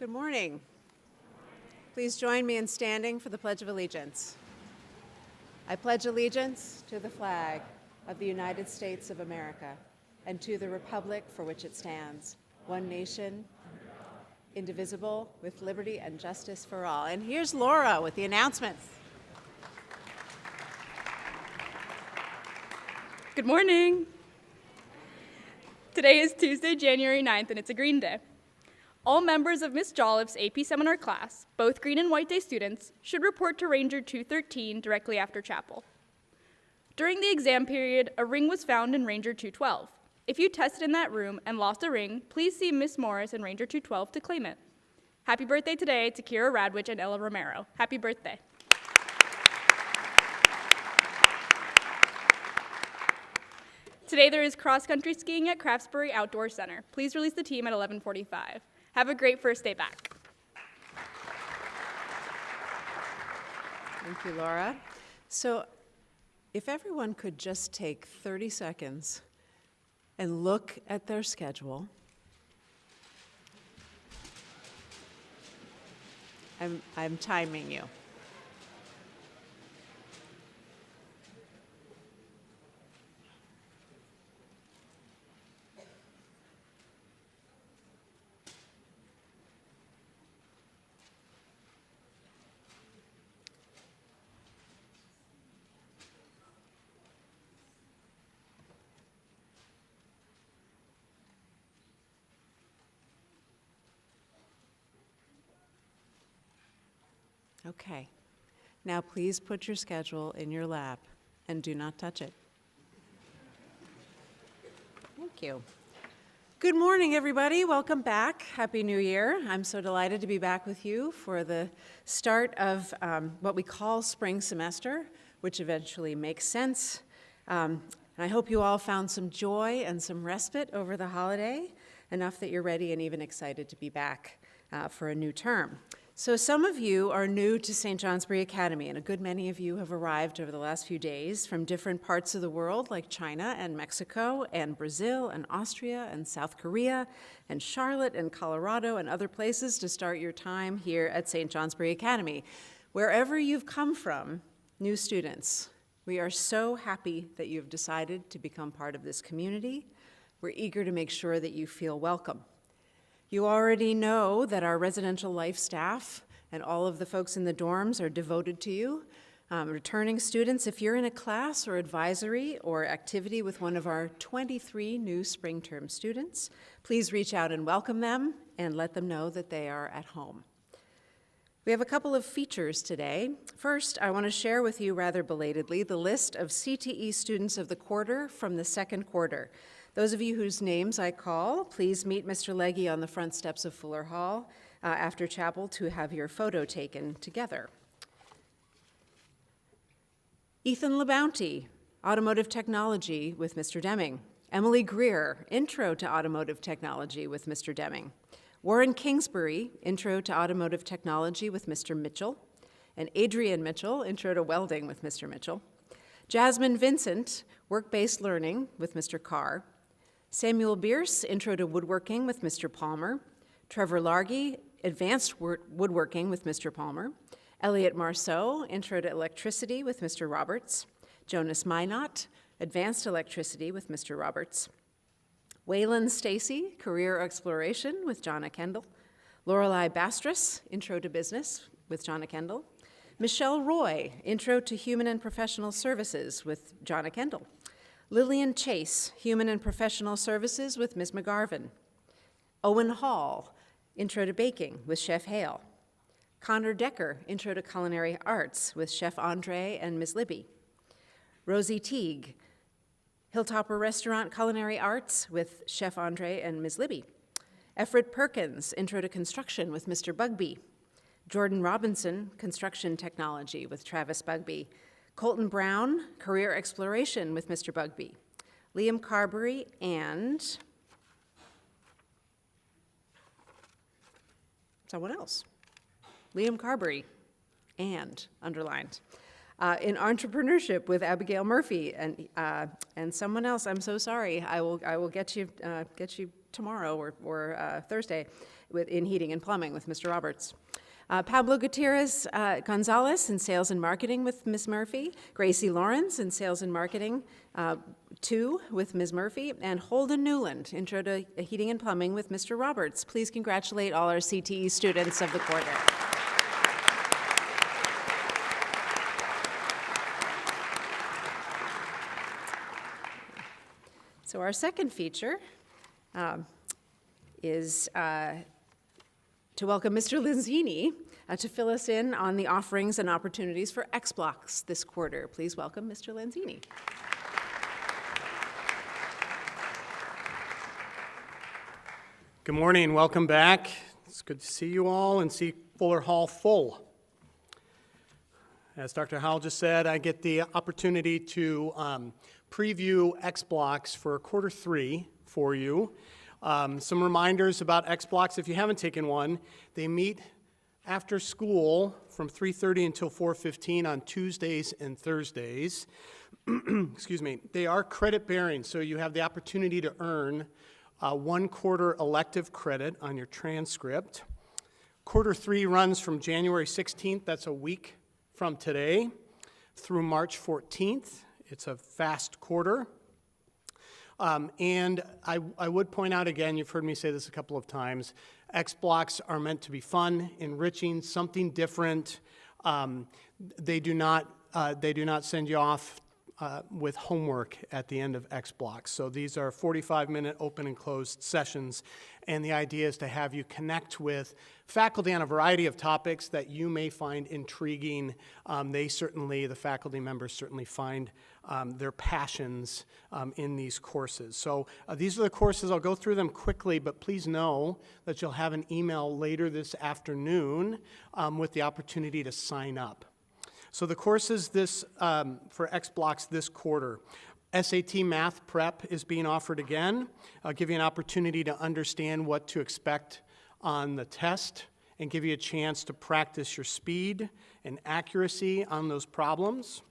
Good morning. Please join me in standing for the Pledge of Allegiance. I pledge allegiance to the flag of the United States of America and to the republic for which it stands, one nation, indivisible, with liberty and justice for all. And here's Laura with the announcements. Good morning. Today is Tuesday, January 9th, and it's a Green Day. All members of Ms. Jolliffe's AP Seminar class, both Green and White Day students, should report to Ranger 213 directly after chapel. During the exam period, a ring was found in Ranger 212. If you tested in that room and lost a ring, please see Ms. Morris in Ranger 212 to claim it. Happy birthday today to Kira Radwich and Ella Romero. Happy birthday. Today there is cross-country skiing at Craftsbury Outdoor Center. Please release the team at 11:45. Have a great first day back. Thank you, Laura. So if everyone could just take 30 seconds and look at their schedule. I'm timing you. Okay. Now please put your schedule in your lap and do not touch it. Thank you. Good morning, everybody. Welcome back. Happy New Year. I'm so delighted to be back with you for the start of what we call spring semester, which eventually makes sense. And I hope you all found some joy and some respite over the holiday, enough that you're ready and even excited to be back for a new term. So some of you are new to St. Johnsbury Academy, and a good many of you have arrived over the last few days from different parts of the world, like China and Mexico and Brazil and Austria and South Korea and Charlotte and Colorado and other places to start your time here at St. Johnsbury Academy. Wherever you've come from, new students, we are so happy that you've decided to become part of this community. We're eager to make sure that you feel welcome. You already know that our residential life staff and all of the folks in the dorms are devoted to you. Returning students, if you're in a class or advisory or activity with one of our 23 new spring term students, please reach out and welcome them and let them know that they are at home. We have a couple of features today. First, I want to share with you rather belatedly the list of CTE students of the quarter from the second quarter. Those of you whose names I call, please meet Mr. Legge on the front steps of Fuller Hall after chapel to have your photo taken together. Ethan LeBounty, Automotive Technology with Mr. Deming. Emily Greer, Intro to Automotive Technology with Mr. Deming. Warren Kingsbury, Intro to Automotive Technology with Mr. Mitchell. And Adrian Mitchell, Intro to Welding with Mr. Mitchell. Jasmine Vincent, Work-Based Learning with Mr. Carr. Samuel Bierce, Intro to Woodworking with Mr. Palmer. Trevor Largy, Advanced Woodworking with Mr. Palmer. Elliot Marceau, Intro to Electricity with Mr. Roberts. Jonas Minot, Advanced Electricity with Mr. Roberts. Waylon Stacy, Career Exploration with Jonna Kendall. Lorelei Bastress, Intro to Business with Jonna Kendall. Michelle Roy, Intro to Human and Professional Services with Jonna Kendall. Lillian Chase, Human and Professional Services with Ms. McGarvin. Owen Hall, Intro to Baking with Chef Hale. Connor Decker, Intro to Culinary Arts with Chef Andre and Ms. Libby. Rosie Teague, Hilltopper Restaurant Culinary Arts with Chef Andre and Ms. Libby. Efred Perkins, Intro to Construction with Mr. Bugby. Jordan Robinson, Construction Technology with Travis Bugby. Colton Brown, Career Exploration with Mr. Bugby. Liam Carberry and someone else. Liam Carberry and underlined. In entrepreneurship with Abigail Murphy, and someone else. I'm so sorry. I will get you tomorrow or Thursday in heating and plumbing with Mr. Roberts. Pablo Gutierrez Gonzalez in Sales and Marketing with Ms. Murphy, Gracie Lawrence in Sales and Marketing 2 with Ms. Murphy, and Holden Newland, Intro to Heating and Plumbing with Mr. Roberts. Please congratulate all our CTE students of the quarter. So our second feature is to welcome Mr. Lenzini to fill us in on the offerings and opportunities for X-Blocks this quarter. Please welcome Mr. Lenzini. Good morning, welcome back. It's good to see you all and see Fuller Hall full. As Dr. Howell just said, I get the opportunity to preview X-Blocks for quarter 3 for you. Some reminders about X-Blocks. If you haven't taken one, they meet after school from 3:30 until 4:15 on Tuesdays and Thursdays. Excuse me. They are credit bearing, so you have the opportunity to earn 1 quarter elective credit on your transcript. Quarter 3 runs from January 16th, that's a week from today, through March 14th. It's a fast quarter. And I would point out again, you've heard me say this a couple of times, X-Blocks are meant to be fun, enriching, something different. They do not send you off with homework at the end of X-Blocks. So these are 45-minute open and closed sessions, and the idea is to have you connect with faculty on a variety of topics that you may find intriguing. The faculty members certainly find their passions in these courses. So these are the courses. I'll go through them quickly, but please know that you'll have an email later this afternoon with the opportunity to sign up. So the courses for X-Blocks this quarter. SAT Math Prep is being offered again. I'll give you an opportunity to understand what to expect on the test and give you a chance to practice your speed and accuracy on those problems.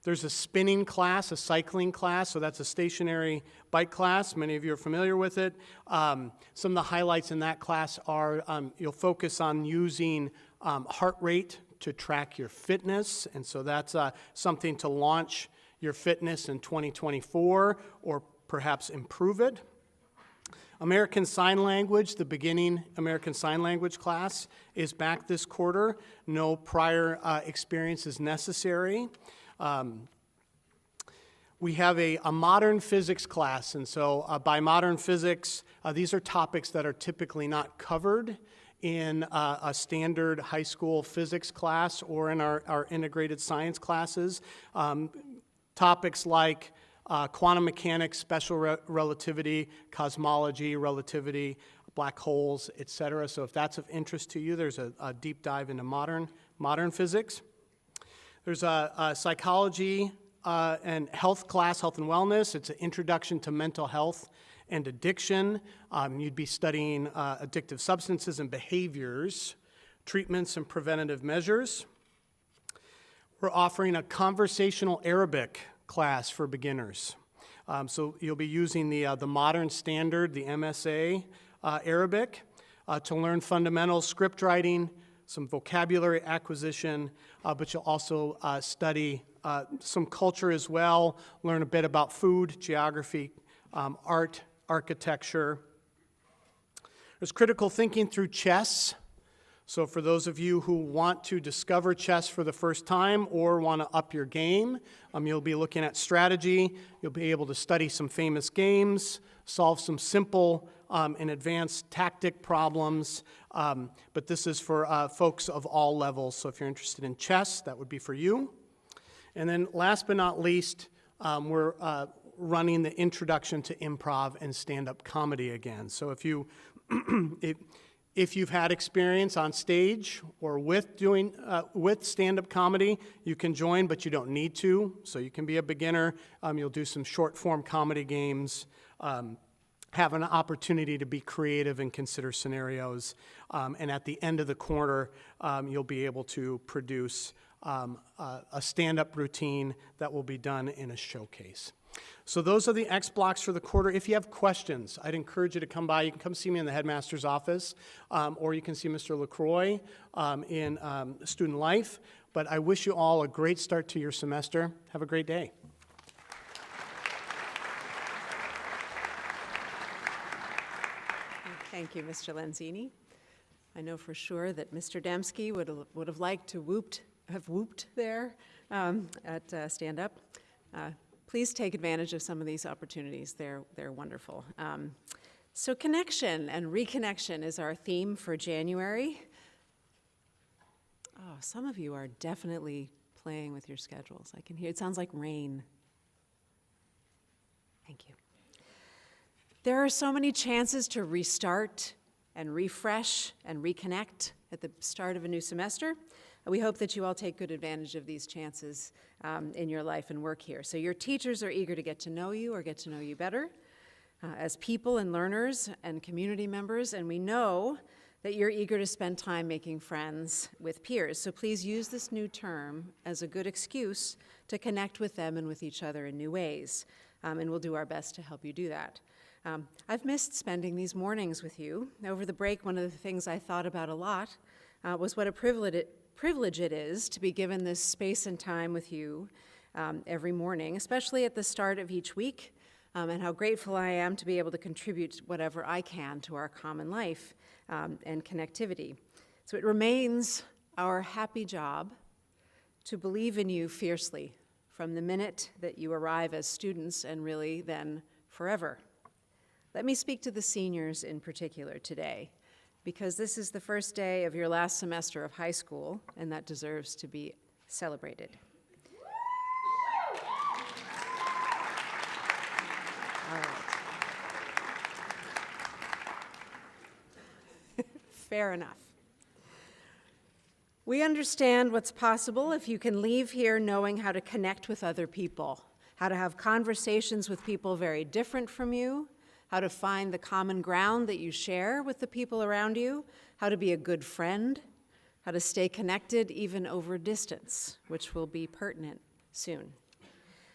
There's a spinning class, a cycling class, so that's a stationary bike class. Many of you are familiar with it. Some of the highlights in that class are you'll focus on using heart rate to track your fitness, and so that's something to launch your fitness in 2024 or perhaps improve it. American Sign Language, the beginning American Sign Language class is back this quarter. No prior experience is necessary. We have a modern physics class, and so by modern physics, these are topics that are typically not covered in a standard high school physics class or in our integrated science classes. Topics like quantum mechanics, special relativity, cosmology, relativity, black holes, etc. So if that's of interest to you, there's a deep dive into modern physics. There's a psychology and health class, health and wellness. It's an introduction to mental health and addiction. You'd be studying addictive substances and behaviors, treatments and preventative measures. We're offering a conversational Arabic class for beginners. So you'll be using the modern standard, the MSA Arabic, to learn fundamental script writing, some vocabulary acquisition, but you'll also study some culture as well, learn a bit about food, geography, art, architecture. There's critical thinking through chess. So for those of you who want to discover chess for the first time or want to up your game, you'll be looking at strategy. You'll be able to study some famous games, solve some simple and advanced tactic problems. But this is for folks of all levels. So if you're interested in chess, that would be for you. And then last but not least, we're running the introduction to improv and stand-up comedy again. So if you if you've had experience on stage or with doing with stand-up comedy, you can join, but you don't need to. So you can be a beginner. You'll do some short-form comedy games, have an opportunity to be creative and consider scenarios. And at the end of the quarter, you'll be able to produce a stand-up routine that will be done in a showcase. So those are the X blocks for the quarter. If you have questions, I'd encourage you to come by. You can come see me in the headmaster's office, or you can see Mr. LaCroix in Student Life. But I wish you all a great start to your semester. Have a great day. Thank you, Mr. Lenzini. I know for sure that Mr. Dembski would have liked to have whooped there at Stand Up. Please take advantage of some of these opportunities. They're wonderful. So connection and reconnection is our theme for January. Oh, some of you are definitely playing with your schedules. I can hear it sounds like rain. Thank you. There are so many chances to restart and refresh and reconnect at the start of a new semester. We hope that you all take good advantage of these chances in your life and work here. So your teachers are eager to get to know you or get to know you better as people and learners and community members, and we know that you're eager to spend time making friends with peers. So please use this new term as a good excuse to connect with them and with each other in new ways, and we'll do our best to help you do that. I've missed spending these mornings with you. Over the break, one of the things I thought about a lot was what a privilege it is to be given this space and time with you every morning, especially at the start of each week, and how grateful I am to be able to contribute whatever I can to our common life and connectivity. So it remains our happy job to believe in you fiercely from the minute that you arrive as students and really then forever. Let me speak to the seniors in particular today, because this is the first day of your last semester of high school, and that deserves to be celebrated. All right. Fair enough. We understand what's possible if you can leave here knowing how to connect with other people, how to have conversations with people very different from you, how to find the common ground that you share with the people around you, how to be a good friend, how to stay connected even over distance, which will be pertinent soon.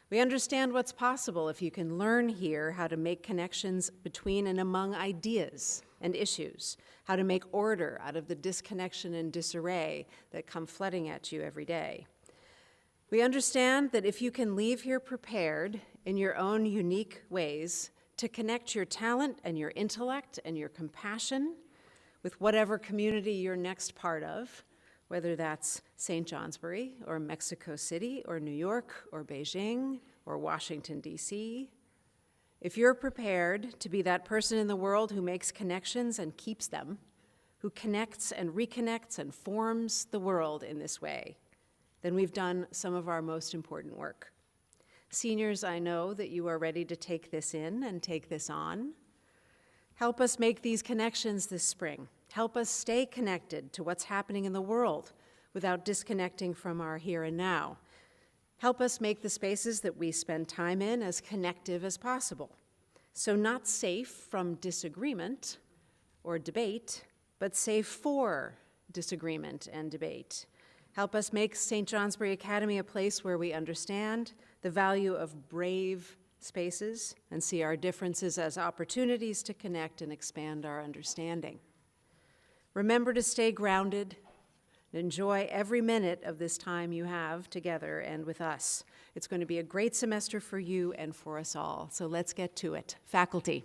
We understand what's possible if you can learn here how to make connections between and among ideas and issues, how to make order out of the disconnection and disarray that come flooding at you every day. We understand that if you can leave here prepared in your own unique ways to connect your talent and your intellect and your compassion with whatever community you're next part of, whether that's St. Johnsbury or Mexico City or New York or Beijing or Washington, D.C., if you're prepared to be that person in the world who makes connections and keeps them, who connects and reconnects and forms the world in this way, then we've done some of our most important work. Seniors, I know that you are ready to take this in and take this on. Help us make these connections this spring. Help us stay connected to what's happening in the world without disconnecting from our here and now. Help us make the spaces that we spend time in as connective as possible. So not safe from disagreement or debate, but safe for disagreement and debate. Help us make St. Johnsbury Academy a place where we understand the value of brave spaces and see our differences as opportunities to connect and expand our understanding. Remember to stay grounded and enjoy every minute of this time you have together and with us. It's going to be a great semester for you and for us all, so let's get to it. Faculty.